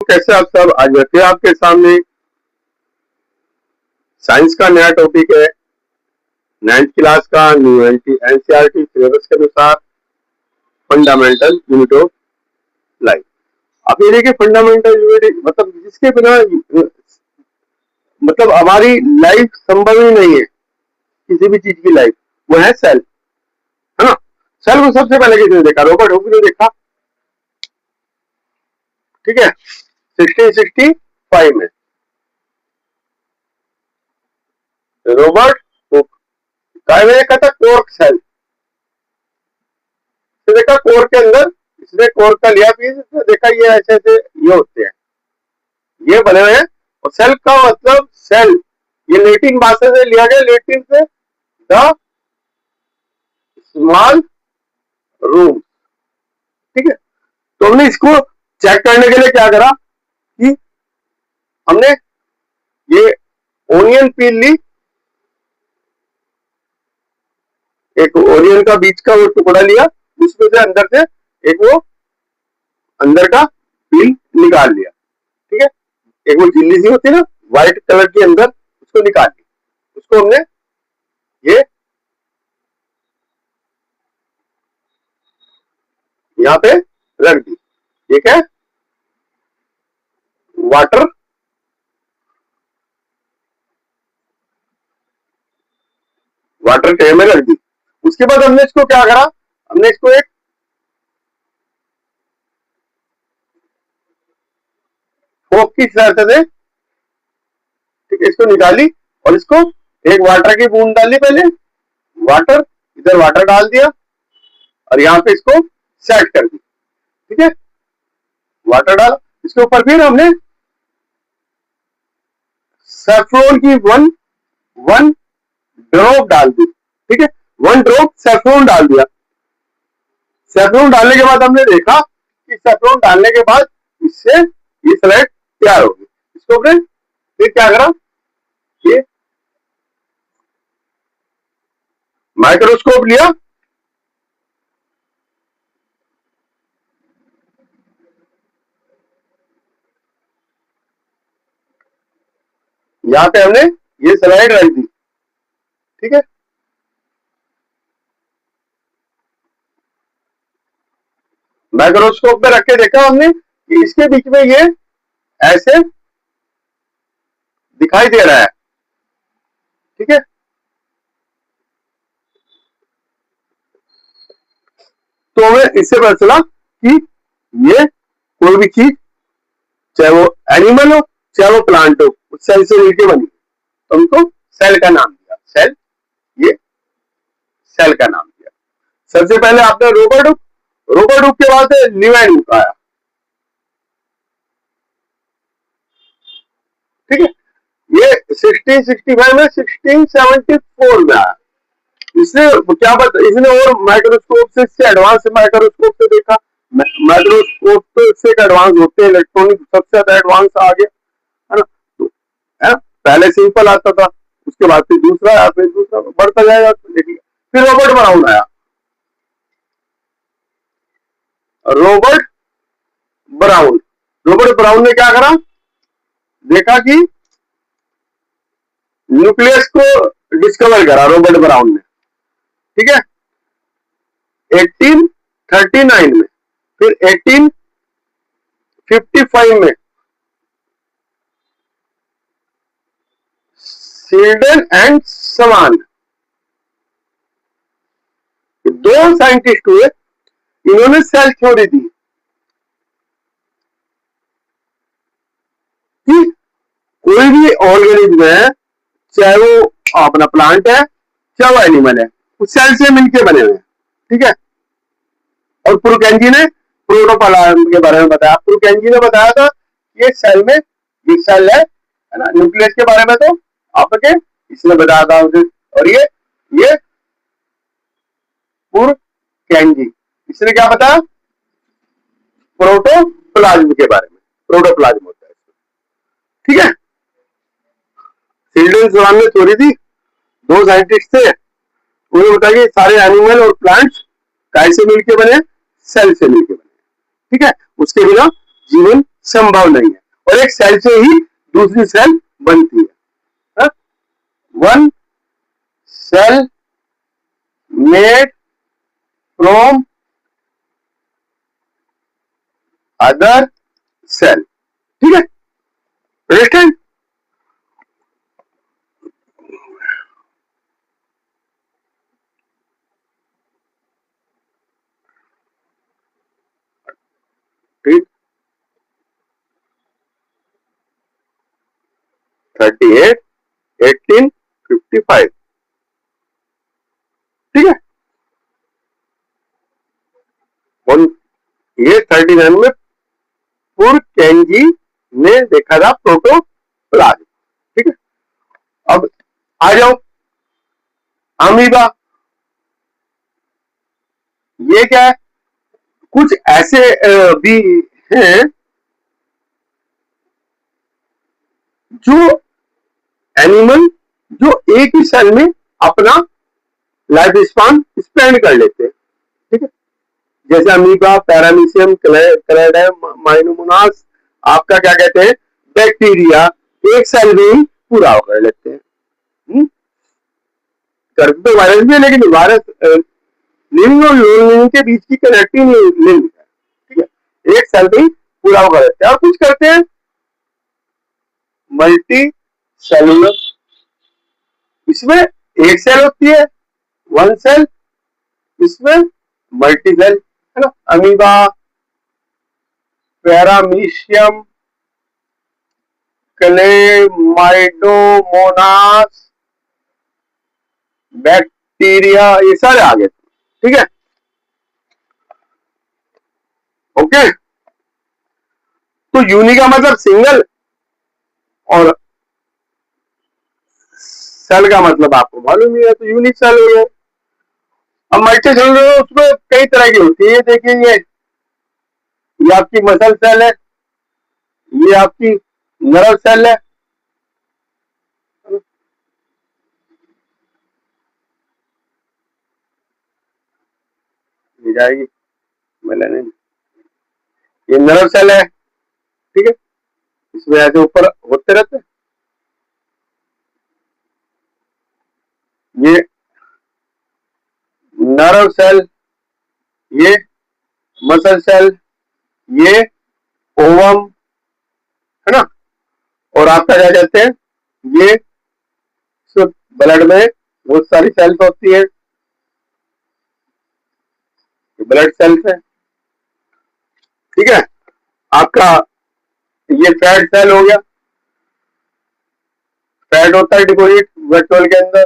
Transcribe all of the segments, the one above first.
कैसे आप सब, आज मैं फिर आपके सामने साइंस का नया टॉपिक है 9th क्लास का न्यू एनसीईआरटी सिलेबस के अनुसार फंडामेंटल यूनिट ऑफ लाइफ। आप ये देखिए फंडामेंटल यूनिट मतलब जिसके बिना मतलब हमारी लाइफ संभव ही नहीं है, किसी भी चीज की लाइफ, वो है सेल, है ना। सेल को सबसे पहले किसने देखा? रॉबर्ट हुक ने देखा, ठीक है, 1665 में रॉबर्ट हुक का देखा था कोर्क सेल। तो देखा कोर के अंदर, इसने कोर का लिया पीस, इसने देखा ये ऐसे ऐसे ये होते हैं, ये बने हुए हैं। और सेल का मतलब सेल, ये लेटिन भाषा से लिया गया, लेटिन से द स्मॉल रूम, ठीक है। तो हमने इसको चेक करने के लिए क्या करा कि हमने ये ओनियन पील ली, एक ओनियन का बीच का वो टुकड़ा लिया, उसमें से अंदर से एक वो अंदर का पील निकाल लिया, ठीक है। एक वो झिल्ली सी होती है ना व्हाइट कलर की, अंदर उसको निकाल ली, उसको हमने ये यहाँ पे रख दी, ठीक है। वाटर ट्रे में रख दी। उसके बाद हमने इसको क्या करा, हमने इसको एक फोक की सहायता से, ठीक है, इसको निकाली और इसको एक वाटर की बूंद डाली, पहले वाटर, इधर वाटर डाल दिया और यहाँ पे इसको सेट कर दी, ठीक है। वाटर डाला, इसके ऊपर फिर हमने सैफ्रॉन की वन ड्रॉप डाल दी, ठीक है, 1 ड्रॉप सैफ्रॉन डाल दिया। सैफ्रॉन डालने के बाद हमने देखा कि सैफ्रॉन डालने के बाद इससे ये स्लाइड तैयार होगी। इसको हमने फिर क्या करा, ये माइक्रोस्कोप लिया, यहां पे हमने ये स्लाइड रख दी, ठीक है। माइक्रोस्कोप में रख के देखा हमने कि इसके बीच में ये ऐसे दिखाई दे रहा है, ठीक है। तो हमें इससे पता चला कि ये कोई भी चीज, चाहे वो एनिमल हो चाहे वो प्लांट हो, उस सेल से मिलकर बनी, तो हमको सेल का नाम दिया, सेल, ये सेल का नाम दिया। सबसे पहले आपने रॉबर्ट हुक के बाद लीवैन हुक आया, ठीक है। ये 1665 में 1674 में आया। इसने क्या बता, इसने और माइक्रोस्कोप से, इससे एडवांस माइक्रोस्कोप से देखा, माइक्रोस्कोप तो इससे एडवांस होते हैं, इलेक्ट्रॉनिक सबसे ज्यादा एडवांस आ गया, है ना। तो है, पहले सिंपल आता था, उसके बाद फिर दूसरा आया, फिर दूसरा बढ़ता जाएगा, देखिए। फिर रॉबर्ट ब्राउन आया। रॉबर्ट ब्राउन ने क्या करा, देखा कि न्यूक्लियस को डिस्कवर करा रॉबर्ट ब्राउन ने, ठीक है, 1839 में। फिर 1855 में शील्डन एंड समान, दो साइंटिस्ट हुए, इन्होंने सेल थ्योरी दी कि कोई भी ऑर्गेनिज्म है, चाहे वो अपना प्लांट है चाहे वो एनिमल है, उस सेल से मिलके बने हुए हैं, ठीक है। और पुरकेंजी ने प्रोटोप्लाज्म के बारे में बताया। पुरकेंजी ने बताया था ये सेल में, ये सेल है ना। न्यूक्लियस के बारे में तो आपके इसने बताया था उसे। और ये पुरकेंजी, इसने क्या बताया, प्रोटोप्लाज्म के बारे में, प्रोटोप्लाज्म होता है, ठीक है। शील्डन समान ने थ्योरी दी, दो साइंटिस्ट थे, उन्होंने बताया कि सारे एनिमल और प्लांट्स कैसे मिलके बने, सेल से मिलके बने, ठीक है। उसके बिना जीवन संभव नहीं है, और एक सेल से ही दूसरी सेल बनती है। One cell made from other cell, ठीक है, अंडरस्टैंड। ठीक, 38, 18, 55, ठीक है। और ये 39 में पुरकेंजी ने देखा था प्रोटोप्लाज्म, ठीक है। अब आ जाओ अमीबा, ये क्या है, कुछ ऐसे भी हैं जो एनिमल जो एक ही सेल में अपना लाइफ स्पान स्पेंड कर लेते हैं, ठीक है। जैसे अमीबा, पैरामीशियम, क्लैडाइम, माइनोमोनास, आपका क्या कहते हैं बैक्टीरिया, एक सेल में ही पूरा कर लेते हैं। करते तो वायरस भी है, लेकिन वायरस लिविंग और नॉन लिविंग के बीच की कनेक्टिंग लिंक है, ठीक है, एक सेल में ही पूरा कर लेते हैं। और कुछ करते हैं मल्टी सेलुलर, इसमें एक सेल होती है, वन सेल, इसमें मल्टी सेल, है ना। अमीबा, पैरामीशियम, क्लेमाइडोमोनास, बैक्टीरिया, ये सारे आ गए, ठीक है, ओके। तो यूनि का मतलब सिंगल, और सेल का मतलब आपको मालूम ही है, तो यूनिक सेल हो गया। अब मल्टी सेलुलर उसमें कई तरह की होती है, ये देखिए, ये आपकी मसल सेल है, ये आपकी नर्व सेल है, ये जाएगी मैंने, ये नर्व सेल है, ठीक है, इसमें ऐसे ऊपर होते रहते हैं, ये नर्व सेल, ये मसल सेल, ये ओवम, है ना। और आपका क्या कहते हैं, ये ब्लड में बहुत सारी सेल्स होती है, ब्लड सेल्स है, ठीक है। आपका ये फैट सेल हो गया, फैट होता है डिपोजिट ब्लड वेसल के अंदर,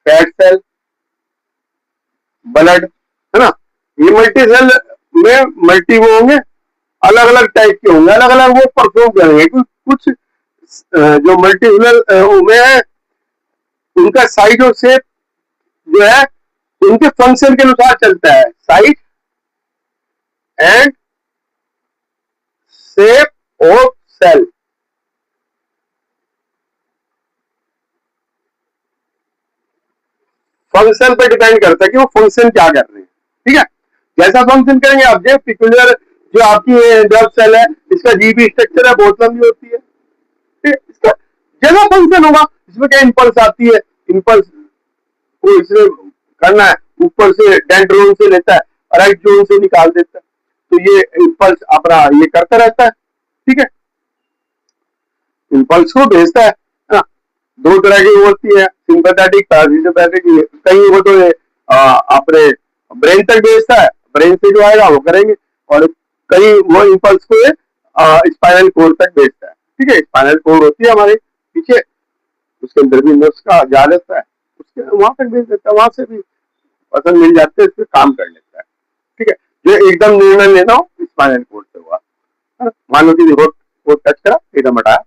फैट सेल, ब्लड, है ना। ये मल्टी सेल में मल्टी वो होंगे, अलग अलग टाइप के होंगे, अलग अलग वो परफॉर्म करेंगे। कुछ जो मल्टीसेलर में है उनका साइज और शेप जो है उनके फंक्शन के अनुसार चलता है, size and shape of cell, function पर डिपेंड करता है कि वो फंक्शन क्या कर रहे हैं, ठीक है। जैसा फंक्शन करेंगे आप, जो पिकुलर जो आपकी ड्रग सेल है, इसका जीबी स्ट्रक्चर है, बहुत लंबी होती है, ठीक है। इसका जैसा फंक्शन होगा, इसमें क्या इम्पल्स आती है, इम्पल्स को इसने करना है, ऊपर से डेंड्रोन से लेता है, राइट जोन से निकाल देता है, तो ये इम्पल्स अपना ये करता रहता है, ठीक है, इम्पल्स को भेजता है ना। दो तरह की होती है, सिंपैथेटिक, पैरासिम्पैथेटिक, कहीं वो तो अपने ब्रेन तक भेजता है, ब्रेन से जो आएगा वो करेंगे, और कहीं वो इम्पल्स को स्पाइनल कोड तक भेजता है, ठीक है। स्पाइनल कोड होती है हमारे पीछे, उसके अंदर भी नर्व्स का जा रहता है, उसके वहां तक भेज देता है, वहां से भी पसंद मिल जाते हैं, इससे काम कर लेता है, ठीक है। जो एकदम निर्णय लेना हो स्पाइनल कोड से हुआ, मान लो कि रिपोर्ट को टच करा, एकदम हटाया,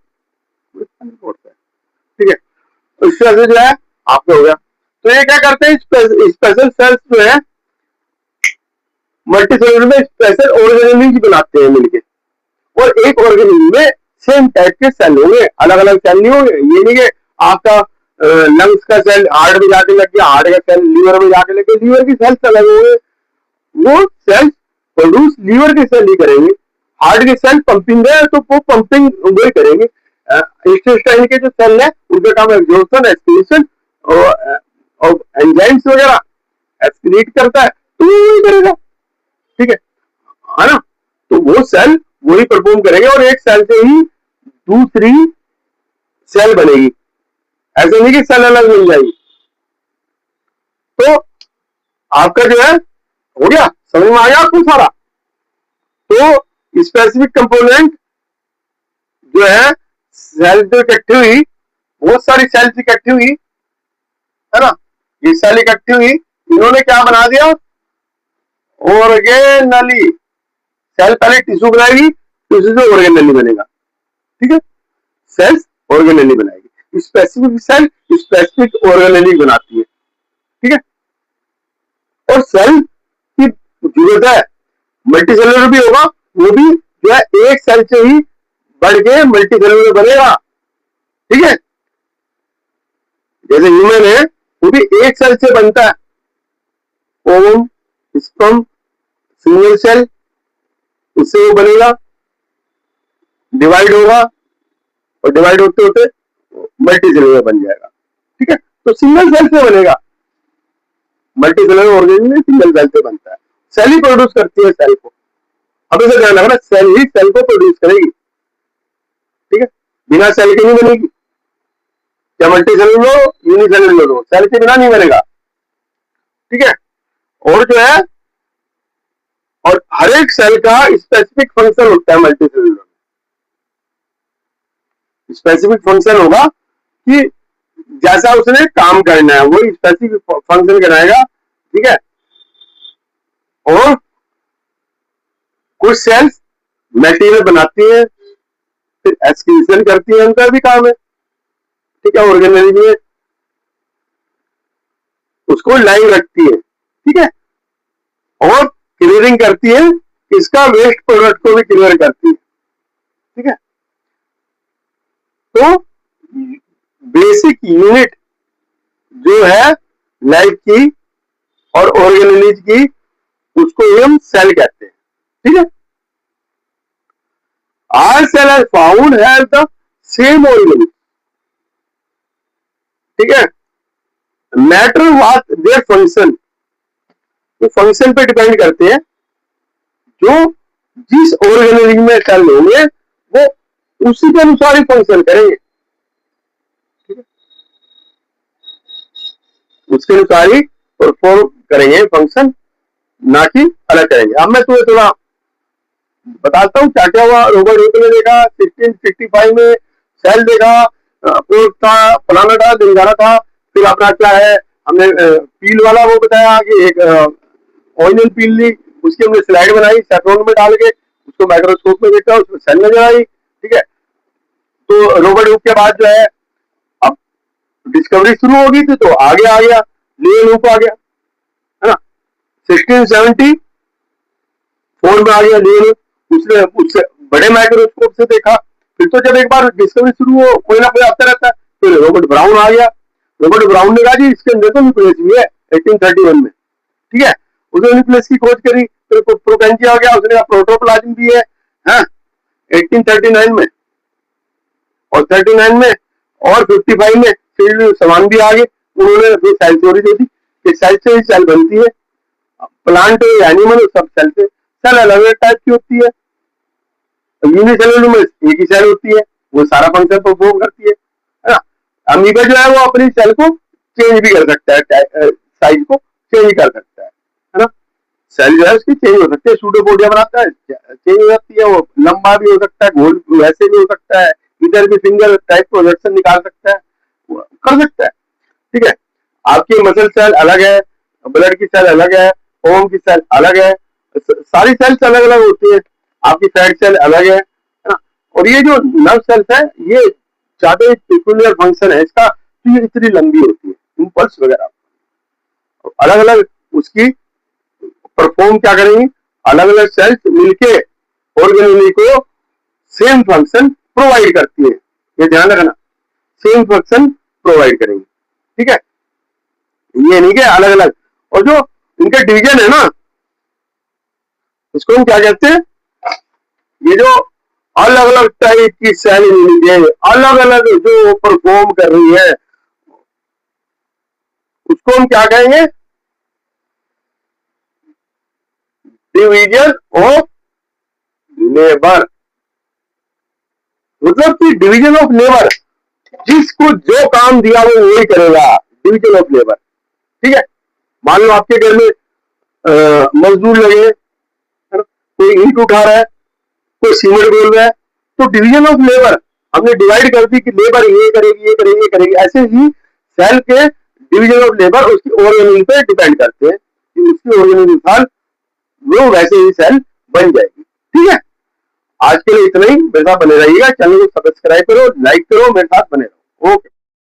स्पाइनल कोड से, ठीक है। तो इस तरह से जो है आपको हो गया। तो ये क्या करते हैं, स्पेशल सेल्स जो है मल्टी सेलुलर में स्पेशल ऑर्गेनिज्म बनाते हैं मिलके, और एक ऑर्गेनिज्म में सेम टाइप के सेल होंगे, अलग अलग सेल नहीं होंगे। ये नहीं कि आपका लंग्स का सेल हार्ट में जाके लग गया, हार्ट का सेल लीवर में जाके लग गया, लीवर की सेल्स अलग होंगे, वो सेल्स प्रोड्यूस लीवर के सेल ही करेंगे, हार्ट के सेल पंपिंग है तो वो पंपिंग वही करेंगे। इंटेस्टाइन के जो सेल है उनका काम एब्जॉर्प्शन, एक्सक्रीशन और एंजाइम्स वगैरह एक्सक्रीट करता है, तो वो वही करेगा, ठीक है ना। तो वो सेल वही परफॉर्म करेंगे और एक सेल से ही दूसरी सेल बनेगी, ऐसे नहीं कि सेल अलग मिल जाएगी। तो आपका जो है हो गया, समझ में आ गया आपको सारा। तो स्पेसिफिक कंपोनेंट जो है सेल जो इकट्ठी हुई, बहुत सारी सेल्स इकट्ठी हुई है ना, ये सेल इकट्ठी हुई, इन्होंने क्या बना दिया, ऑर्गेनली। सेल पहले टिश्यू बनाएगी, टिश्यू से ऑर्गेनली बनेगा, ठीक है, सेल्स ऑर्गेनली बनाएगी, स्पेसिफिक सेल स्पेसिफिक ऑर्गेनली बनाती है, ठीक है। और सेल की जरूरत है, मल्टीसेलुलर भी होगा, वो भी जो है एक सेल से ही बढ़ के मल्टीसेलुलर बनेगा, ठीक है। जैसे ह्यूमन है वो भी एक सेल से बनता है, ओवम, स्पर्म, सिंगल सेल, उससे वो बनेगा, डिवाइड होगा और डिवाइड होते होते मल्टीसेलुलर बन जाएगा, ठीक है। तो सिंगल सेल से बनेगा, मल्टीसेलुलर ऑर्गेनिज्म सिंगल सेल से बनता है, सेल ही प्रोड्यूस करती है सेल को। अब इसे ध्यान रखना, सेल ही सेल को प्रोड्यूस करेगी, ठीक है, बिना सेल के नहीं बनेगी, या मल्टीसेलुलर हो यूनिसेलुलर हो, सेल के बिना नहीं बनेगा, ठीक है। और जो है, और हर एक सेल का स्पेसिफिक फंक्शन होता है मल्टीसेलुलर में, स्पेसिफिक फंक्शन होगा कि जैसा उसने काम करना है वो स्पेसिफिक फंक्शन कराएगा, ठीक है। और कुछ सेल्स मटेरियल बनाती है, फिर एक्सक्रीशन करती है, उनका भी काम है, ठीक है, ऑर्गेनिज्म में उसको लाइव रखती है, ठीक है, और क्लियरिंग करती है, इसका वेस्ट प्रोडक्ट को भी क्लियर करती है, ठीक है। तो बेसिक यूनिट जो है लाइफ की और ऑर्गेनिज की, उसको हम सेल कहते हैं, ठीक है। All cell are found have the same organ, ठीक है, मैटर व्हाट देयर फंक्शन, तो फंक्शन पे डिपेंड करते हैं, जो जिस ऑर्गेनिज्म में सेल होंगे वो उसी के अनुसार ही फंक्शन करेंगे, ठीक है, उसके अनुसार ही परफॉर्म करेंगे फंक्शन, ना कि अलग करेंगे। अब मैं तुम्हें थोड़ा बताता हूँ क्या क्या हुआ। रॉबर्ट हुक ने देखा 1665 में, सेल देखा, प्रोट था, फलाना था, ढिमकाना था, फिर अपना क्या है, हमने पील वाला वो बताया कि एक ओरिजिनल पील ली, उसकी हमने स्लाइड बनाई, सेफ्रॉन में डाल के उसको माइक्रोस्कोप में देखा, उसमें सेल नजर आई, ठीक है। तो रॉबर्ट हुक के बाद जो है अब डिस्कवरी शुरू होगी थी, तो आगे आ गया लियोन हुक आ गया, है ना, 1674 में आ गया लियोन हुक, उसने उससे बड़े माइक्रोस्कोप से देखा। फिर तो जब एक बार डिस्कवरी शुरू हो, कोई ना कोई आता रहता है, फिर रॉबर्ट ब्राउन आ गया। रॉबर्ट ब्राउन ने कहा जी इसके अंदर तो न्यूक्लियस भी है 1831 में, ठीक है, उसने न्यूक्लियस की खोज करी। फिर प्रोकेंजी आ गया, उसने कहा प्रोटोप्लाज्म भी है, हाँ, 1839 में, और 39 में और 55 में फिर समान भी आ गए, उन्होंने अपनी सेल थ्योरी दे दी कि सेल से ही सेल बनती है, प्लांट एनिमल सब सेल से, सेल अलग अलग टाइप की होती है, यूनिसेलुलर में एक ही सेल होती है, वो सारा फंक्शन परफॉर्म करती है ना। अमीबा जो है वो अपनी सेल को चेंज भी कर सकता है, साइज को चेंज कर सकता है ना, सेल जो है उसकी चेंज हो सकती है, सूडोपोडिया बनाता है चेंज हो जाती है, वो लंबा भी हो सकता है, गोल वैसे भी हो सकता है, इधर भी फिंगर टाइप प्रोजेक्शन निकाल सकता है, कर सकता है, ठीक है। आपकी मसल सेल अलग है, ब्लड की सेल अलग है, ओम की सेल अलग है, सारी सेल्स अलग अलग होती है, आपकी फैट सेल अलग है ना। और ये जो नर्व सेल्स है ये ज्यादा पेक्यूलियर फंक्शन है इसका, तो ये इतनी लंबी होती है, इंपल्स वगैरह अलग अलग उसकी परफॉर्म क्या करेंगी, अलग अलग सेल्स मिलके ऑर्गेनिज्म को सेम फंक्शन प्रोवाइड करती है, ये ध्यान रखना, सेम फंक्शन प्रोवाइड करेंगे, ठीक है, ये नहीं कि अलग अलग। और जो इनका डिवीजन है ना, इसको हम क्या कहते हैं, ये जो अलग अलग टाइप की सेल यूनिटें अलग अलग जो परफॉर्म कर रही है उसको हम क्या कहेंगे? Division of labour. मतलब कि डिवीजन ऑफ लेबर, जिसको जो काम दिया वो वही करेगा, डिवीजन ऑफ लेबर। ठीक है, मान लो आपके घर में मजदूर लगे, कोई ईंट उठा रहा है, कोई सीमेंट बोल रहा है, तो डिवीजन ऑफ लेबर हमने डिवाइड कर दी कि लेबर ये करेगी ये करेगी ये करेगी। ऐसे ही सेल के डिवीजन ऑफ लेबर उसकी ऑर्गेनिज्म पे डिपेंड करते हैं कि उसकी ऑर्गेनिज्म वो वैसे ही सेल बन जाएगी। ठीक है, आज के लिए इतना ही। मेरे साथ बने रहिएगा, चैनल को सब्सक्राइब करो, लाइक करो, मेरे साथ बने रहो। ओके।